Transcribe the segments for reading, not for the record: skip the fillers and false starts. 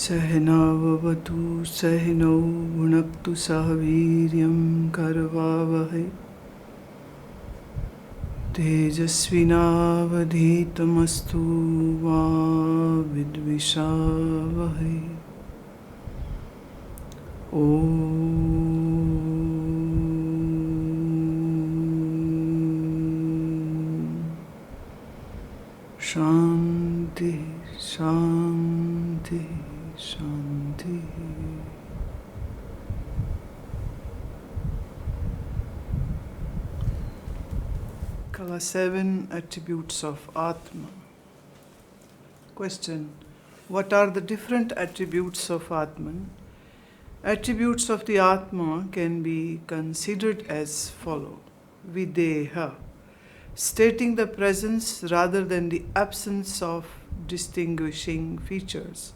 Sahinavavatu sahinau bhunaktu sahaviryam karvavahai tejasvinavadhitamastu va vidvishavahai. Shanti, Shanti, Shanti. Kala 7 Attributes of Ātman. Question: what are the different attributes of Ātman? Attributes of the Ātma can be considered as follow. Vidheya, stating the presence rather than the absence of distinguishing features.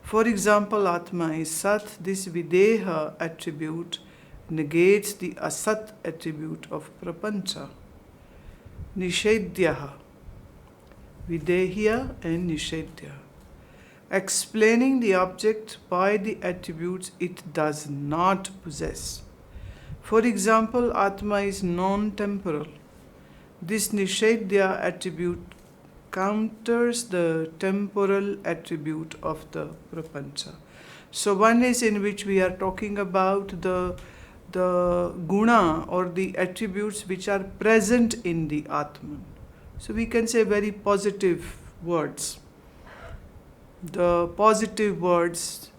For example, Atma is Sat. This Vidheya attribute negates the Asat attribute of Prapancha. Nishedhya, Vidheya and Nishedhya, explaining the object by the attributes it does not possess. For example, Atma is non-temporal. This Nishedhya attribute counters the temporal attribute of the Prapancha. So one is in which we are talking about the guna or the attributes which are present in the Ātman. So we can say very positive words. The positive words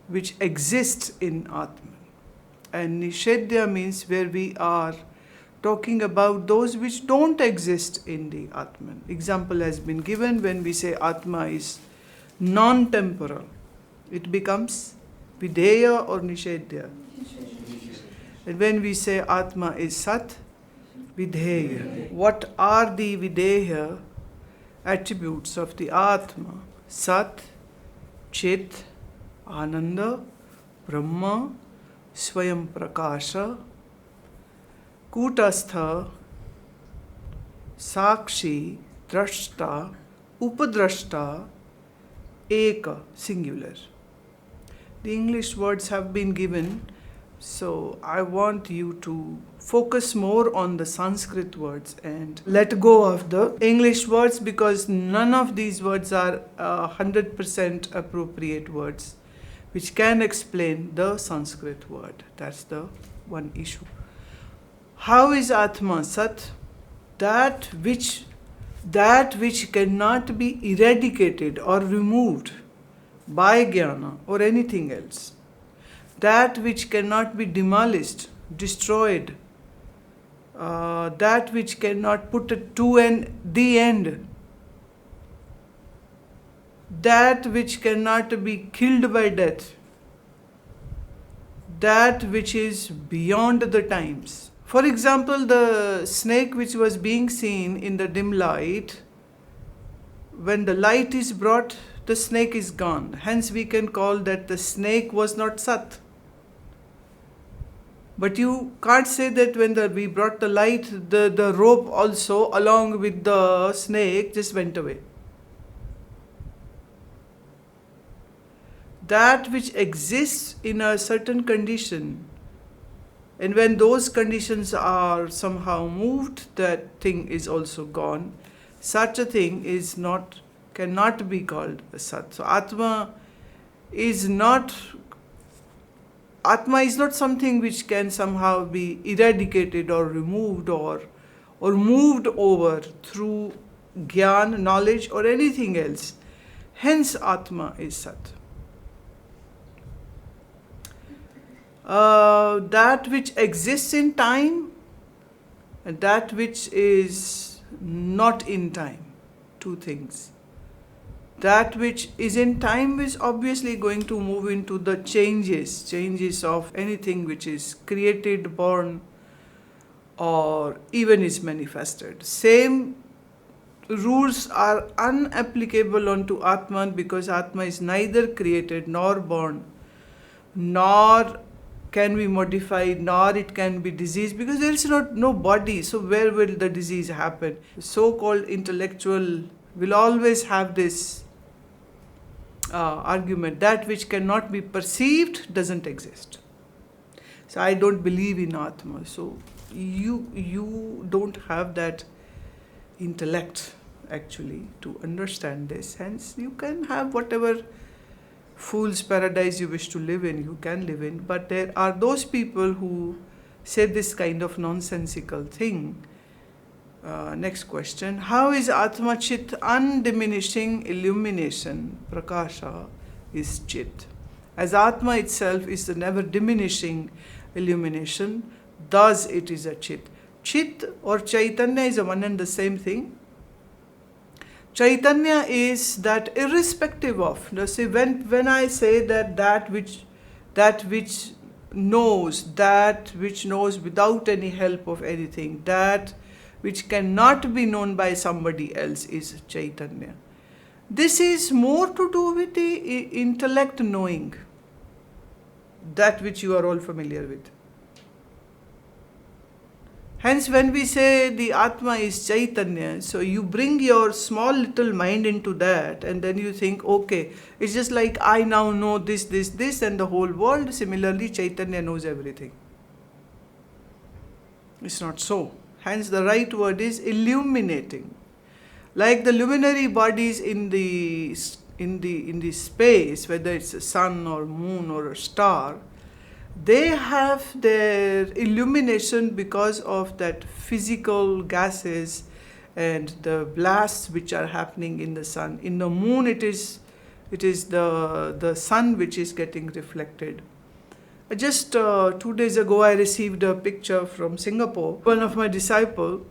which exist in Ātman. And Nishedhya means where we are talking about those which don't exist in the Ātman. Example has been given when we say Atma is non-temporal. It becomes Vidheya or Nishedhya. And when we say Atma is Sat, Vidheya. What are the Vidheya attributes of the Atma? Sat, Chit, Ānanda, Brahma, Swayam-prakāsha, Kooṭastha, Sākshi, Drashtā, Upadrashṭā, Eka, singular. The English words have been given, so I want you to focus more on the Sanskrit words and let go of the English words, because none of these words are 100% appropriate words which can explain the Sanskrit word. That's the one issue. How is Ātman Sat? That which cannot be eradicated or removed by jnana or anything else. That which cannot be demolished, destroyed. That which cannot put it to the end. That which cannot be killed by death. That which is beyond the times. For example, the snake which was being seen in the dim light, when the light is brought, the snake is gone. Hence we can call that the snake was not Sat. But you can't say that when we brought the light, the rope also along with the snake just went away. That which exists in a certain condition, and when those conditions are somehow moved, that thing is also gone. Such a thing cannot be called a Sat. So Atma is not something which can somehow be eradicated or removed or moved over through jnana, knowledge or anything else. Hence Atma is Sat. That which exists in time and that which is not in time. Two things. That which is in time is obviously going to move into the changes of anything which is created, born, or even is manifested. Same rules are unapplicable onto Atman, because Atma is neither created nor born nor can be modified, nor it can be diseased, because there is no body. So where will the disease happen? The so-called intellectual will always have this argument, that which cannot be perceived doesn't exist. So I don't believe in Atma. So you don't have that intellect actually to understand this. Hence you can have whatever fool's paradise you wish to live in, you can live in. But there are those people who say this kind of nonsensical thing. Next question. How is Atma Chit undiminishing illumination? Prakāsha is Chit. As Atma itself is the never diminishing illumination, thus it is a Chit. Chit or Chaitanya is one and the same thing. Chaitanya is that irrespective of. See, when I say that which knows without any help of anything, that which cannot be known by somebody else is Chaitanya. This is more to do with the intellect knowing, that which you are all familiar with. Hence, when we say the Atma is Chaitanya, so you bring your small little mind into that, and then you think, okay, it's just like I now know this, and the whole world. Similarly, Chaitanya knows everything. It's not so. Hence, the right word is illuminating. Like the luminary bodies in the space, whether it's a sun or moon or a star, they have their illumination because of that physical gases and the blasts which are happening in the sun. In the moon, it is the sun which is getting reflected. Just 2 days ago, I received a picture from Singapore. One of my disciples,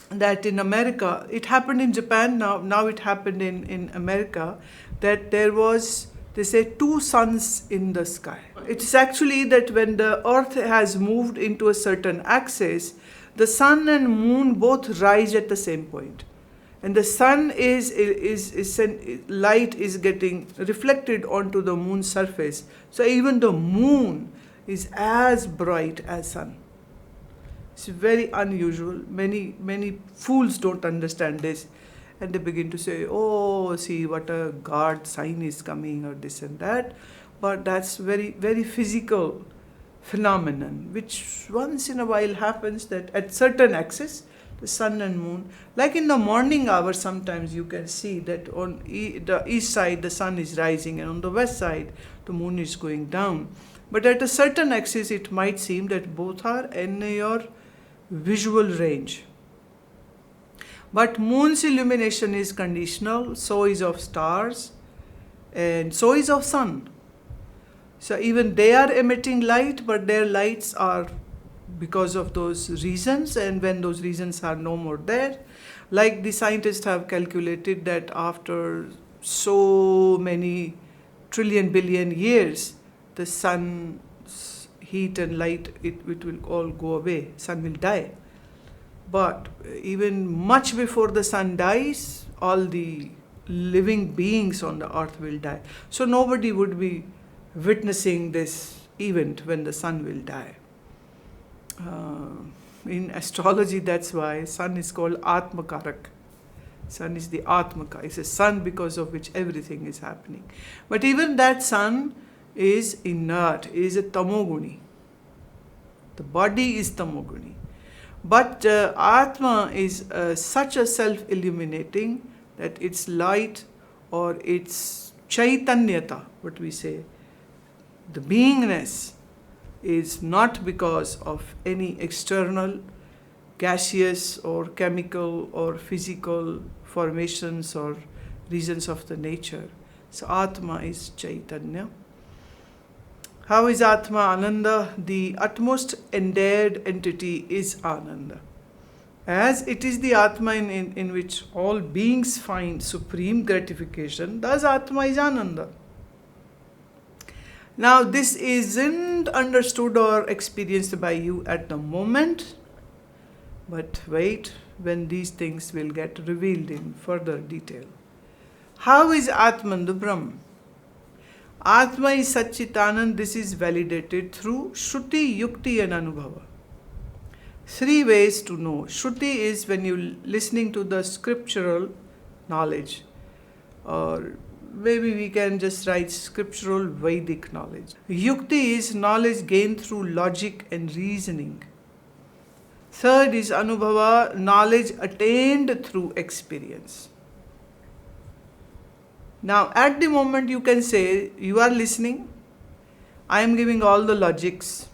that in America, it happened in Japan now it happened in America, that there was, they say, 2 suns in the sky. It's actually that when the earth has moved into a certain axis, the sun and moon both rise at the same point. And the sun light is getting reflected onto the moon's surface. So even the moon is as bright as sun. It's very unusual. Many fools don't understand this. And they begin to say, oh, see what a God sign is coming or this and that. But that's very, very physical phenomenon, which once in a while happens, that at certain axis, the sun and moon, like in the morning hours, sometimes you can see that on the east side the sun is rising and on the west side the moon is going down. But at a certain axis it might seem that both are in your visual range. But moon's illumination is conditional, so is of stars, and so is of sun. So even they are emitting light, but their lights are because of those reasons, and when those reasons are no more there, like the scientists have calculated that after so many trillion billion years, the sun's heat and light, it will all go away, sun will die. But even much before the sun dies, all the living beings on the earth will die. So nobody would be witnessing this event when the sun will die. In astrology, that's why sun is called Atmakarak. Sun is the Atmaka. It's a sun because of which everything is happening. But even that sun is inert, is a tamoguni. The body is tamoguni. But Atma is such a self-illuminating that its light or its chaitanyata, what we say, the beingness, is not because of any external gaseous or chemical or physical formations or reasons of the nature. So Atma is Chaitanya. How is Atma Ānanda? The utmost endeared entity is Ānanda. As it is the Atma in which all beings find supreme gratification, thus Atma is Ānanda. Now this isn't understood or experienced by you at the moment, but wait when these things will get revealed in further detail. How is Ātman the Brahman? Atma is Satchitanand. This is validated through Shruti, Yukti and Anubhava. 3 ways to know. Shruti is when you're listening to the scriptural knowledge, or maybe we can just write scriptural Vedic knowledge. Yukti is knowledge gained through logic and reasoning. Third is Anubhava, knowledge attained through experience. Now, at the moment you can say, you are listening, I am giving all the logics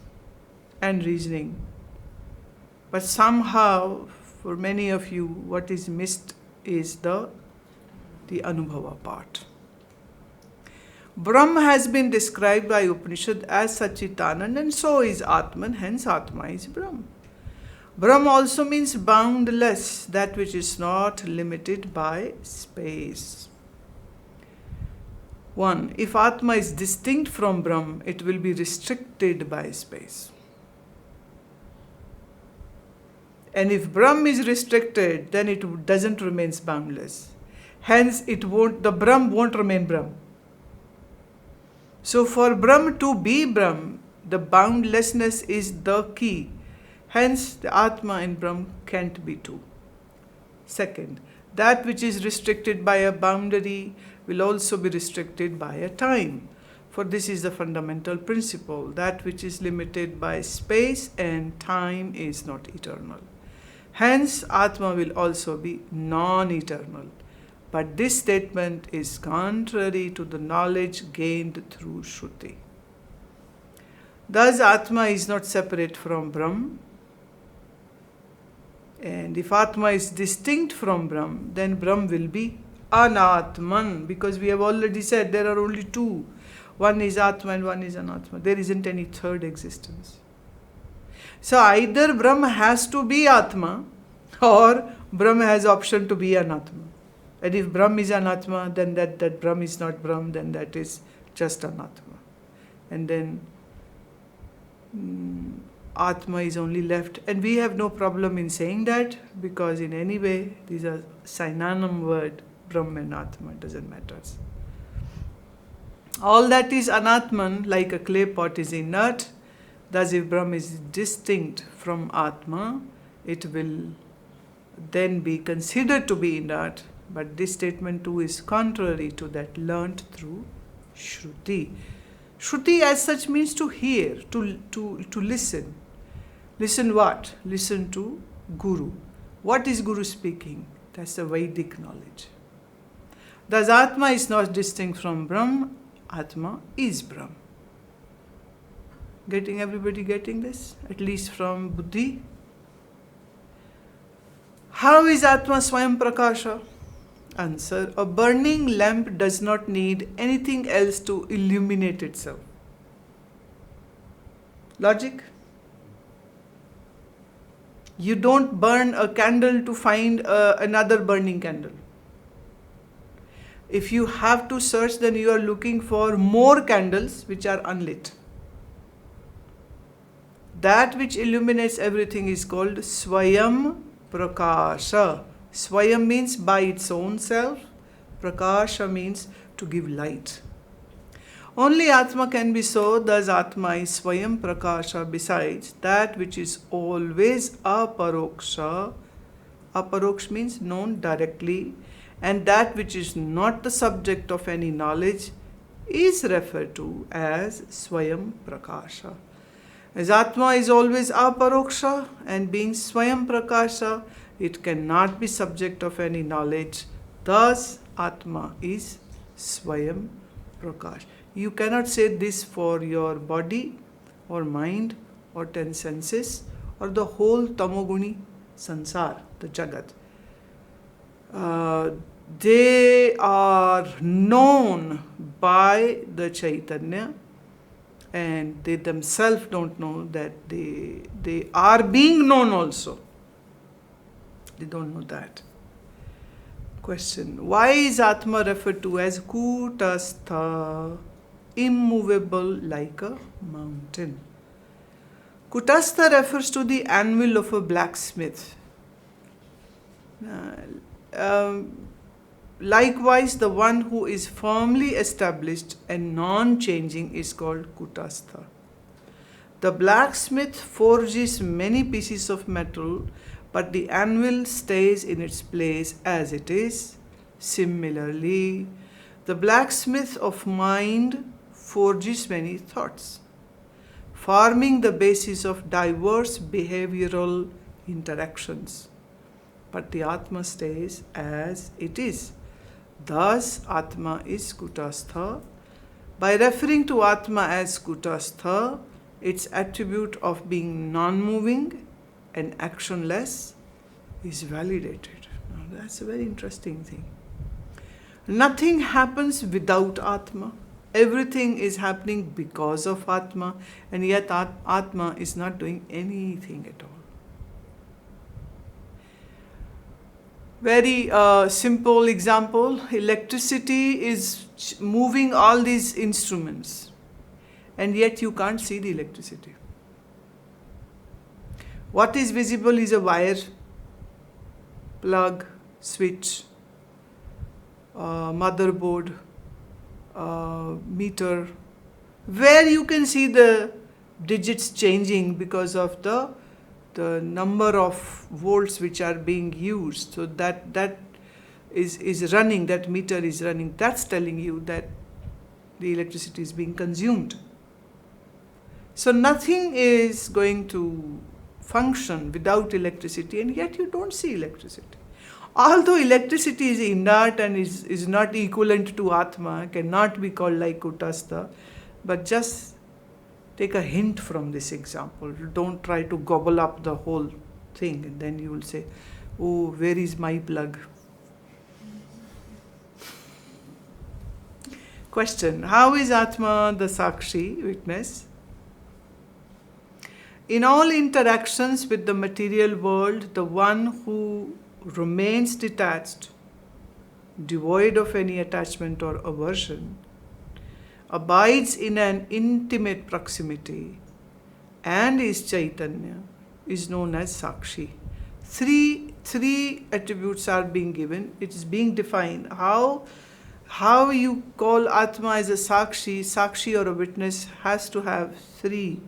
and reasoning. But somehow, for many of you, what is missed is the Anubhava part. Brahma has been described by Upanishad as Satchitanand, and so is Atman, hence Atma is Brahma. Brahma also means boundless, that which is not limited by space. 1. If Atma is distinct from Brahma, it will be restricted by space. And if Brahma is restricted, then it doesn't remain boundless. Hence, the Brahma won't remain Brahma. So for Brahma to be Brahma, the boundlessness is the key. Hence, the Atma and Brahma can't be two. Second, that which is restricted by a boundary will also be restricted by a time. For this is the fundamental principle. That which is limited by space and time is not eternal. Hence, Atma will also be non-eternal. But this statement is contrary to the knowledge gained through Shruti. Thus, Atma is not separate from Brahma. And if Atma is distinct from Brahma, then Brahma will be Anatman, because we have already said there are only two. One is Atma and one is Anatman. There isn't any third existence. So either Brahma has to be Atma or Brahma has option to be Anatma. And if Brahma is Anatma, then that Brahma is not Brahma, then that is just Anatma. And then Atma is only left. And we have no problem in saying that, because in any way, these are synonym word, Brahma and Atma, doesn't matter. All that is Anatman, like a clay pot, is inert. Thus, if Brahma is distinct from Atma, it will then be considered to be inert. But this statement too is contrary to that learnt through Shruti. Shruti as such means to hear, to listen. Listen what? Listen to Guru. What is Guru speaking? That's the Vedic knowledge. Thus Atma is not distinct from Brahma. Atma is Brahma. Everybody getting this? At least from Buddhi. How is Atma Swayam-prakāsha? Answer: a burning lamp does not need anything else to illuminate itself. Logic? You don't burn a candle to find another burning candle. If you have to search, then you are looking for more candles which are unlit. That which illuminates everything is called Swayam-prakāsha. Swayam means by its own self. Prakāsha means to give light. Only Atma can be so. Thus Atma is Swayam-prakāsha. Besides, that which is always aparoksha. Aparoksha means known directly. And that which is not the subject of any knowledge is referred to as Swayam-prakāsha. As Atma is always aparoksha, and being Swayam-prakāsha, it cannot be subject of any knowledge. Thus, Atma is Swayam-prakāsha. You cannot say this for your body or mind or 10 senses or the whole tamoguni sansar, the jagat. They are known by the Chaitanya, and they themselves don't know that they are being known also. They don't know that. Question: why is Atma referred to as Kooṭastha, immovable like a mountain? Kooṭastha refers to the anvil of a blacksmith. Likewise, the one who is firmly established and non-changing is called Kooṭastha. The blacksmith forges many pieces of metal, but the anvil stays in its place as it is. Similarly, the blacksmith of mind forges many thoughts, forming the basis of diverse behavioral interactions. But the Atma stays as it is. Thus, Atma is Kooṭastha. By referring to Atma as Kooṭastha, its attribute of being non-moving and actionless is validated. Now, that's a very interesting thing. Nothing happens without Atma. Everything is happening because of Atma, and yet Atma is not doing anything at all. Very simple example, electricity is moving all these instruments, and yet you can't see the electricity. What is visible is a wire, plug, switch, motherboard, meter, where you can see the digits changing because of the number of volts which are being used. So that is running, that meter is running. That's telling you that the electricity is being consumed. So nothing is going to function without electricity, and yet you don't see electricity. Although electricity is innate and is not equivalent to Atma, cannot be called like Kooṭastha, but just take a hint from this example. Don't try to gobble up the whole thing, and then you will say, oh, where is my plug? Question, how is Ātman the Sākshi, witness? In all interactions with the material world, the one who remains detached, devoid of any attachment or aversion, abides in an intimate proximity and is Chaitanya, is known as Sākshi. Three attributes are being given. It is being defined. How you call Atma as a Sākshi or a witness has to have 3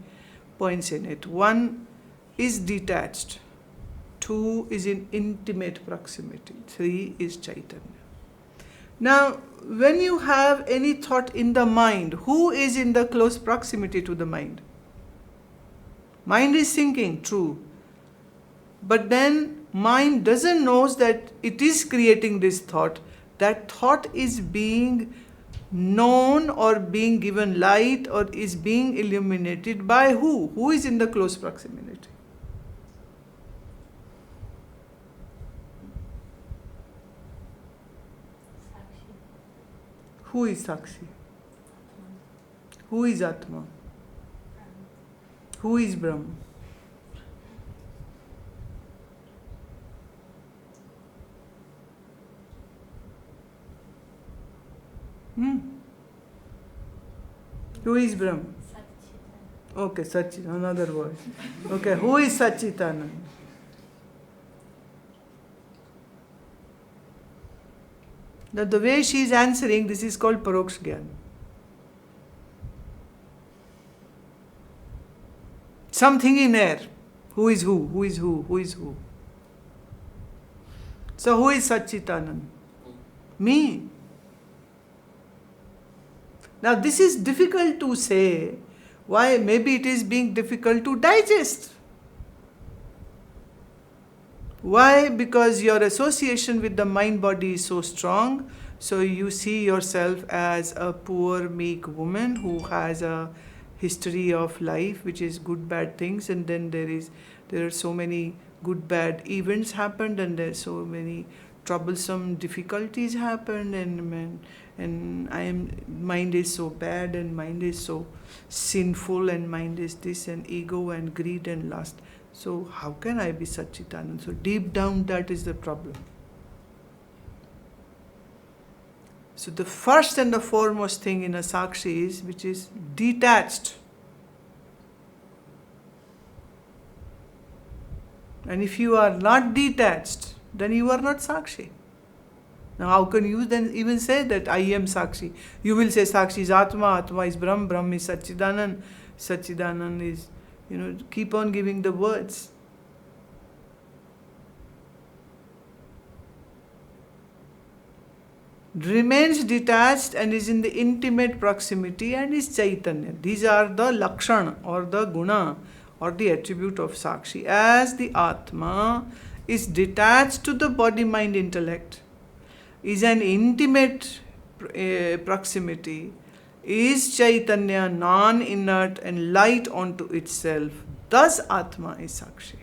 points in it. 1 is detached. 2 is in intimate proximity. 3 is Chaitanya. Now, when you have any thought in the mind, who is in the close proximity to the mind? Mind is thinking, true. But then mind doesn't know that it is creating this thought. That thought is being known or being given light or is being illuminated by who? Who is in the close proximity? Who is Sākshi? Who is Atma? Who is Brahman? Who is Brahman? Okay, Sachit, another word. Okay, who is Satchitananda? Now, the way she is answering, this is called Paroksh Gyan. Something in air. Who is who? Who is who? Who is who? So, who is Satchitananda? Me. Now, this is difficult to say. Why? Maybe it is being difficult to digest. Why? Because your association with the mind-body is so strong, so you see yourself as a poor, meek woman who has a history of life, which is good, bad things, and then there are so many good, bad events happened, and there are so many troublesome difficulties happened, and mind is so bad, and mind is so sinful, and mind is this, and ego, and greed, and lust. So how can I be Satchitananda? So deep down, that is the problem. So the first and the foremost thing in a Sākshi is, which is detached. And if you are not detached, then you are not Sākshi. Now how can you then even say that I am Sakshi? You will say Sakshi is Atma, Atma is Brahm, Brahm is Satchidanand, Satchidanand is, keep on giving the words. Remains detached and is in the intimate proximity and is Chaitanya. These are the Lakshana or the Guna or the attribute of Sakshi. As the Atma is detached to the body, mind, intellect, is an intimate proximity, is Chaitanya, non-inert and light onto itself. Thus Atma is Sakshi.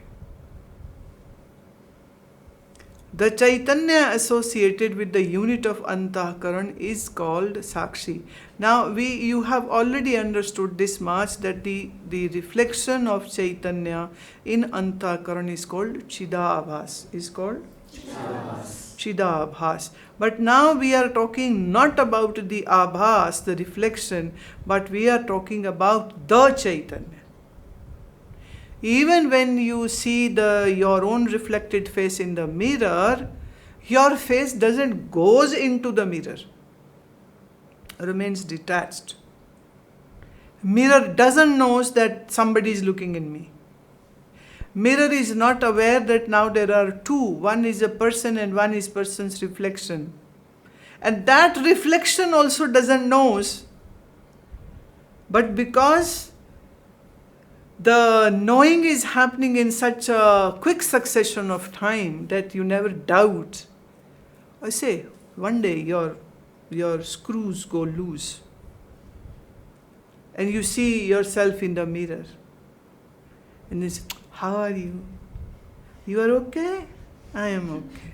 The Chaitanya associated with the unit of Antahkaran is called Sakshi. Now you have already understood this much, that the reflection of Chaitanya in Antahkaran is called Chidabhas. Is called Chidabhas. But now we are talking not about the Abhas, the reflection, but we are talking about the Chaitanya. Even when you see your own reflected face in the mirror, your face doesn't goes into the mirror, remains detached. Mirror doesn't know that somebody is looking in me. Mirror is not aware that now there are two. One is a person and one is person's reflection. And that reflection also doesn't know. But because the knowing is happening in such a quick succession of time that you never doubt. I say, one day your screws go loose and you see yourself in the mirror and it's, how are you? You are okay? I am okay.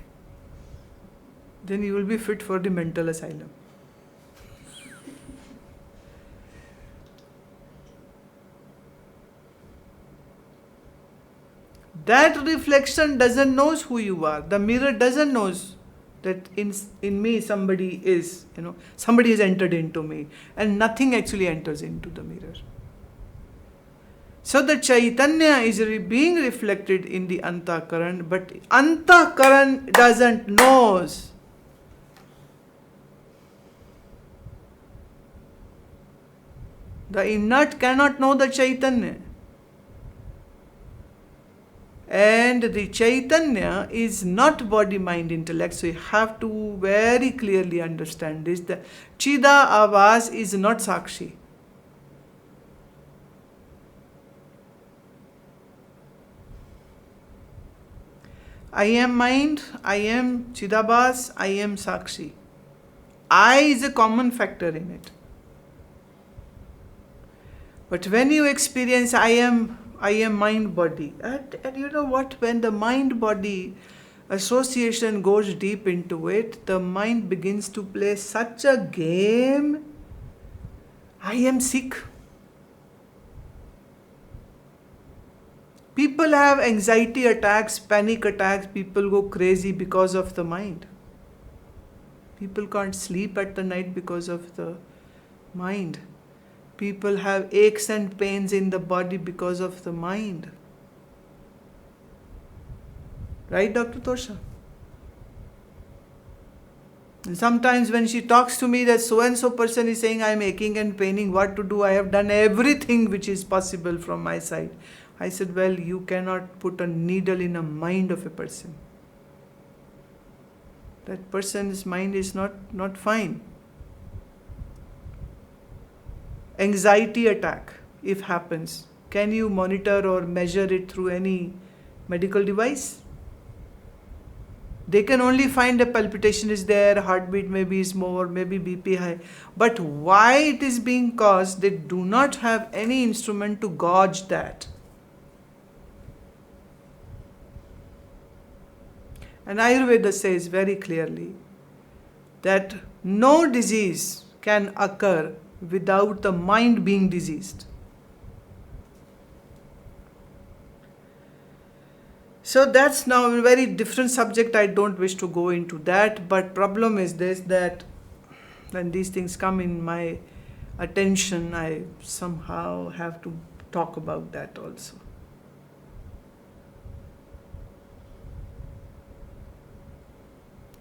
Then you will be fit for the mental asylum. That reflection doesn't know who you are. The mirror doesn't know that in me somebody is, somebody has entered into me, and nothing actually enters into the mirror. So the Chaitanya is being reflected in the Antahkaran, but Antahkaran doesn't know. The inert cannot know the Chaitanya. And the Chaitanya is not body, mind, intellect. So you have to very clearly understand this. The Chida Avas is not Sakshi. I am mind, I am Chidabhas, I am Sakshi. I is a common factor in it. But when you experience I am mind body, and you know what, when the mind body association goes deep into it, the mind begins to play such a game. I am sick. People have anxiety attacks, panic attacks, people go crazy because of the mind. People can't sleep at the night because of the mind. People have aches and pains in the body because of the mind. Right, Dr. Tosha? And sometimes when she talks to me that so-and-so person is saying I am aching and paining, what to do? I have done everything which is possible from my side. I said, well, you cannot put a needle in a mind of a person. That person's mind is not fine. Anxiety attack, if happens, can you monitor or measure it through any medical device? They can only find a palpitation is there, heartbeat maybe is more, maybe BP high. But why it is being caused, they do not have any instrument to gauge that. And Ayurveda says very clearly that no disease can occur without the mind being diseased. So that's now a very different subject. I don't wish to go into that, but problem is this, that when these things come in my attention, I somehow have to talk about that also.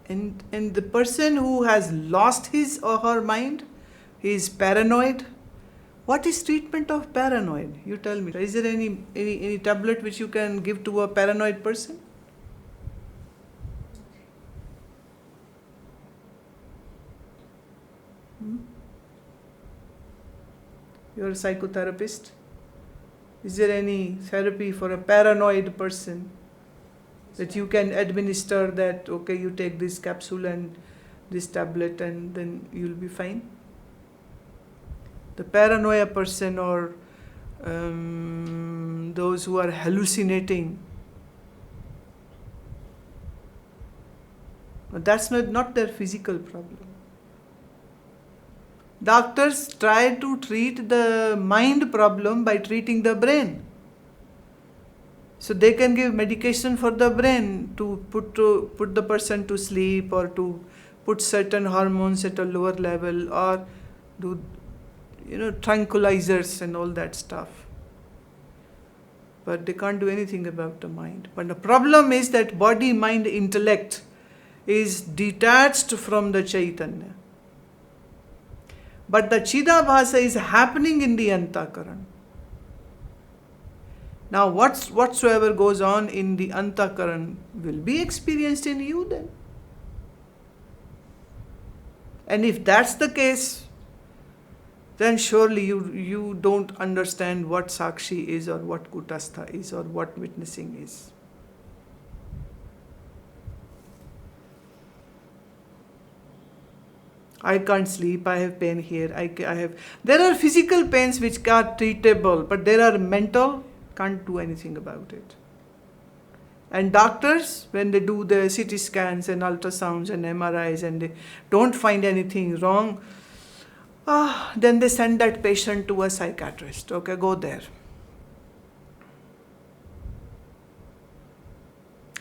And the person who has lost his or her mind, he is paranoid. What is treatment of paranoid? You tell me. Is there any tablet which you can give to a paranoid person? You're a psychotherapist. Is there any therapy for a paranoid person that you can administer that, okay, you take this capsule and this tablet and then you'll be fine? The paranoia person or those who are hallucinating, that's not their physical problem. Doctors try to treat the mind problem by treating the brain. So they can give medication for the brain to put the person to sleep, or to put certain hormones at a lower level, or do tranquilizers and all that stuff. But they can't do anything about the mind. But the problem is that body, mind, intellect is detached from the Chaitanya. But the Chidabhasa is happening in the Antakaran. Now whatsoever goes on in the Antakaran will be experienced in you then. And if that's the case, then surely you don't understand what Sakshi is, or what Kooṭastha is, or what witnessing is. I can't sleep, I have pain here, there are physical pains which are treatable, but there are mental, can't do anything about it. And doctors, when they do the CT scans and ultrasounds and MRIs and they don't find anything wrong, then they send that patient to a psychiatrist. Okay, go there.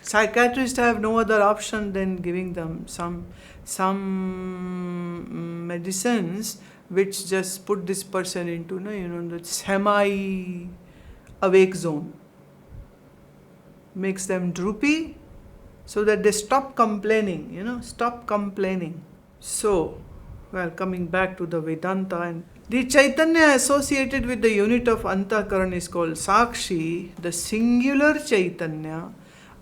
Psychiatrists have no other option than giving them some medicines which just put this person into the semi-awake zone. Makes them droopy so that they stop complaining, stop complaining. So, coming back to the Vedanta, and the Chaitanya associated with the unit of Antakaran is called Sakshi, the singular Chaitanya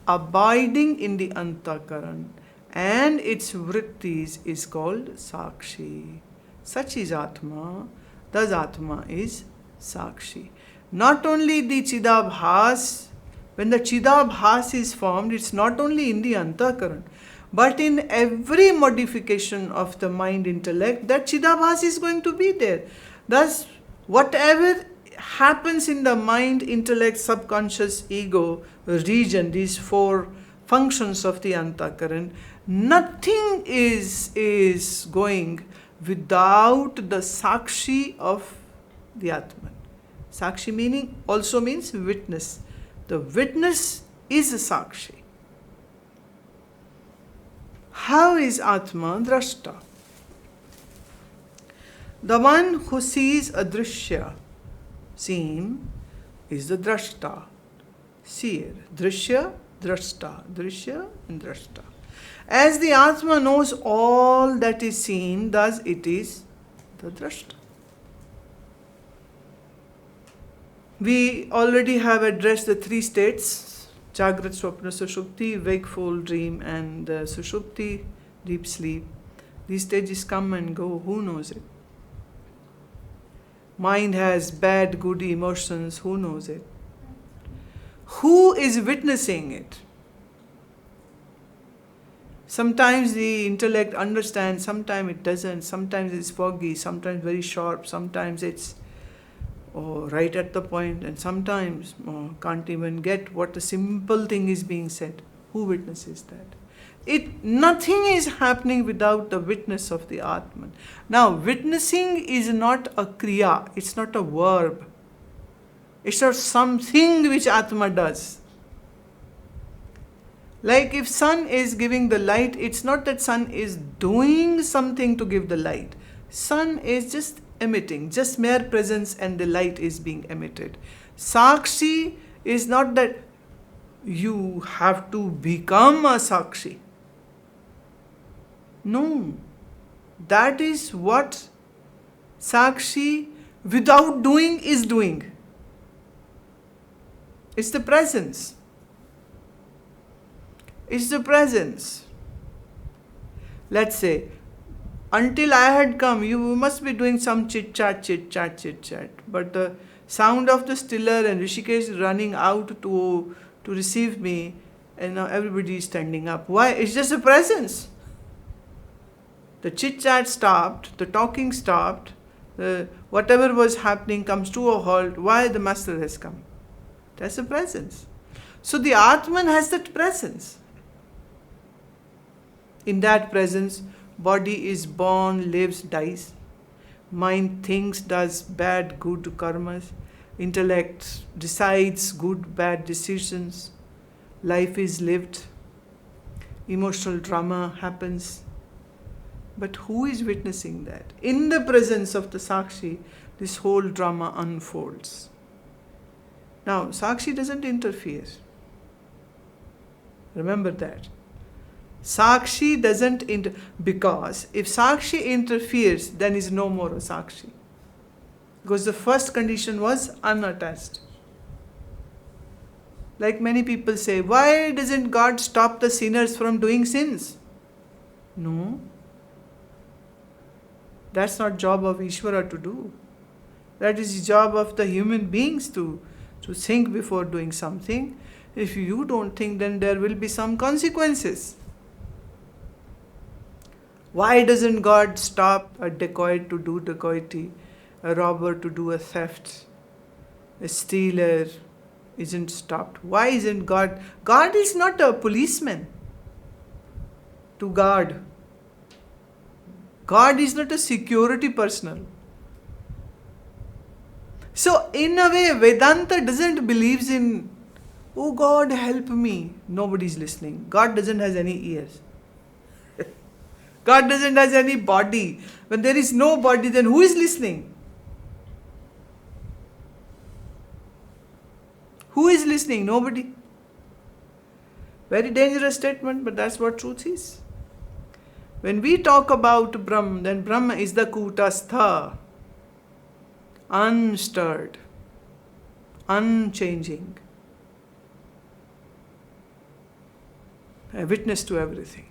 abiding in the Antakaran, and its vrittis is called Sakshi. Such is Atma, thus Atma is Sakshi. Not only the Chidabhas, when the Chidabhas is formed, it's not only in the Antakaran, but in every modification of the mind intellect, that Chidabhas is going to be there. Thus, whatever happens in the mind, intellect, subconscious, ego region, these four functions of the Antakaran, nothing is going without the Sakshi of the Atman. Sakshi also means witness. The witness is a Sakshi. How is Ātman Drashta? The one who sees a Drishya, seen, is the Drashta, seer. Drishya, Drashta, Drishya and Drashta. As the Atma knows all that is seen, thus it is the Drashta. We already have addressed the three states, Jagrat, Swapna, Sushupti, wakeful dream, and Sushupti, deep sleep. These stages come and go, who knows it? Mind has bad, good emotions, who knows it? Who is witnessing it? Sometimes the intellect understands, sometimes it doesn't, sometimes it's foggy, sometimes very sharp, sometimes it's right at the point, and sometimes can't even get what a simple thing is being said. Who witnesses that? Nothing is happening without the witness of the Atman. Now, witnessing is not a kriya, it's not a verb. It's not something which Atma does. Like if sun is giving the light, it's not that sun is doing something to give the light. Sun is just emitting, just mere presence, and the light is being emitted. Sakshi is not that you have to become a Sakshi. No. That is what Sakshi without doing is doing. It's the presence. It's the presence. Let's say, until I had come, you must be doing some chit-chat. But the sound of the stiller and Rishikesh running out to receive me, and now everybody is standing up. Why? It's just a presence. The chit-chat stopped, the talking stopped, whatever was happening comes to a halt. Why? The Master has come. That's the presence. So the Ātman has that presence. In that presence, body is born, lives, dies. Mind thinks, does bad, good karmas. Intellect decides good, bad decisions. Life is lived. Emotional drama happens. But who is witnessing that? In the presence of the Sakshi, this whole drama unfolds. Now, Sakshi doesn't interfere. Remember that. Sakshi doesn't because if Sakshi interferes, then is no more a Sakshi. Because the first condition was unattached. Like many people say, why doesn't God stop the sinners from doing sins? No. That's not job of Ishvara to do. That is the job of the human beings to think before doing something. If you don't think, then there will be some consequences. Why doesn't God stop a dacoit to do dacoity, a robber to do a theft, a stealer isn't stopped? Why isn't God? God is not a policeman to guard. God is not a security personnel. So in a way, Vedanta doesn't believe in, oh God, help me. Nobody is listening. God doesn't have any ears. God doesn't have any body. When there is no body, then who is listening? Who is listening? Nobody. Very dangerous statement, but that's what truth is. When we talk about Brahma, then Brahma is the Kooṭastha, unstirred, unchanging, a witness to everything.